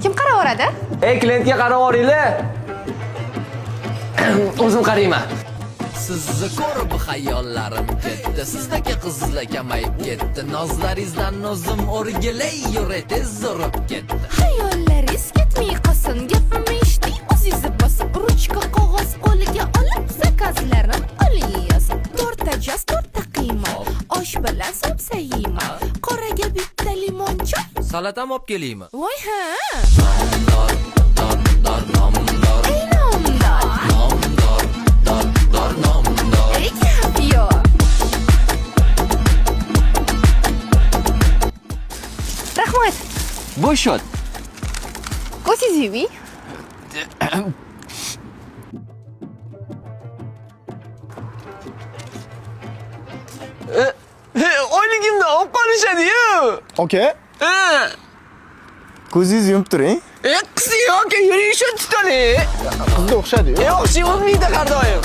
Kim qaraveradi? Ey, klientga qarab oringlar. O'zim qarayman. Sizni ko'rib xayollarim ketdi, sizdagi qizlar kamayib ketdi, nozlaringizdan o'zim o'rgilay yuray tez urib ketdi. Hayollaringiz ketmay qolsin, gapimni eshiting, o'zingiz bosib, ruchka qog'oz qo'liga olib, zakazlarni oling yozib. To'rtta jaz, to'rtta qiyma, osh bilan somsa yeyman, qoraga bitta limon choy. Salatam olib kelaymi? Voy ha! Nomdor, nomdor. Ey nomdor! Nomdor. Ey yo! Rahmat. Bu shot. Ko'zingiz yuving. Oyligimni olib qolishadi-yu. Aka, ko'zingizni yumib turing. Qisi yo'q, yuring shu tutali. Qizga o'xshadi-yu. O'xshayolmaydi har doim.